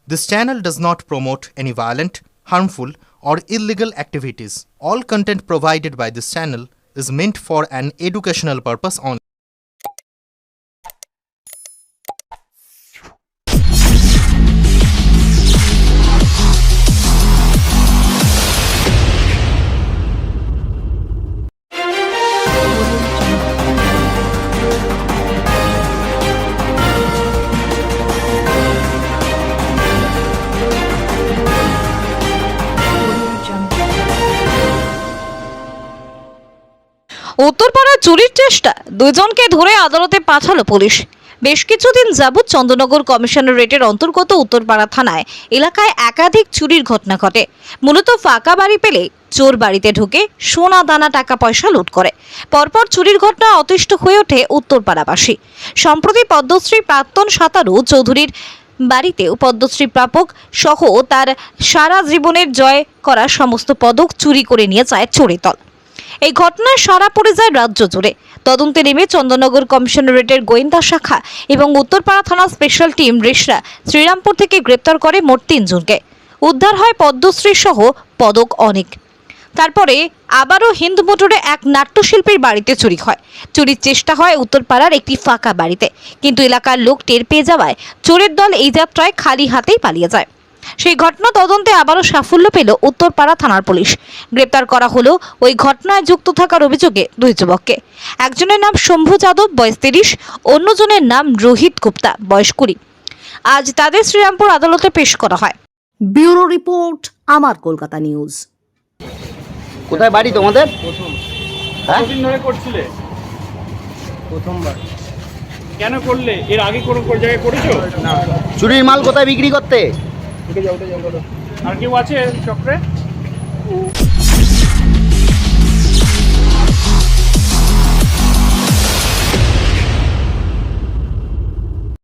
This channel does not promote any violent, harmful, or illegal activities. All content provided by this channel is meant for an educational purpose only. Uttarpara চুরির চেষ্টা, দুজনকে ধরে আদালতে পাঠালো police. বেশ কিছুদিন যাবৎ চন্দননগর কমিশনারেটের অন্তর্গত উত্তরপাড়া থানায় এলাকায় একাধিক চুরির ঘটনা ঘটে। মূলত ফাঁকা বাড়ি পেলে চোর বাড়িতে ঢুকে সোনা দানা টাকা পয়সা লুট করে। পরপর চুরির ঘটনা অতিষ্ঠ হয়ে ওঠে উত্তরপাড়াবাসী। সম্প্রতি পদ্মশ্রী প্রাক্তন সাঁতারু চৌধুরীর বাড়িতেও পদ্মশ্রী প্রাপক সহ তার সারা জীবনের জয় করা সমস্ত পদক চুরি করে নিয়ে যায় চোরের দল। এই ঘটনায় সারা পড়ে যায় রাজ্য জুড়ে। তদন্তে নেমে চন্দননগর কমিশনারেটের গোয়েন্দা শাখা এবং উত্তরপাড়া থানা স্পেশাল টিম রেশরা শ্রীরামপুর থেকে গ্রেপ্তার করে মোট 3 জনকে। উদ্ধার হয় পদ্মশ্রী সহ পদক অনেক। তারপরে আবারও হিন্দ মোটরে এক নাট্যশিল্পীর বাড়িতে চুরি হয়। চুরির চেষ্টা হয় উত্তরপাড়ার একটি ফাঁকা বাড়িতে, কিন্তু এলাকার লোক টের পেয়ে যাওয়ায় চোরের দল এই যাত্রায় খালি হাতেই পালিয়ে যায়। সেই ঘটনা তদন্তে আবারও সাফল্য পেল উত্তরপাড়া থানার পুলিশ। গ্রেপ্তার করা হলো ওই ঘটনায় যুক্ত থাকার অভিযোগে 2 যুবককে। একজনের নাম শম্ভু যাদব, বয়স 30, অন্যজনের নাম রোহিত গুপ্তা, বয়স 20। আজ তাদের শ্রীরামপুর আদালতে পেশ করা হয়। ব্যুরো রিপোর্ট, আমার কলকাতা নিউজ। কোথায় বাড়ি তোমাদের? হ্যাঁ, কতদিন ধরে করছিলে? প্রথমবার। কেন করলে? এর আগে কোনো জায়গায় করেছো? না, চুরির মাল কোথায় বিক্রি করতে? উঠে যাও, উঠে যাও, বলো। আর কেউ আছে চক্রে?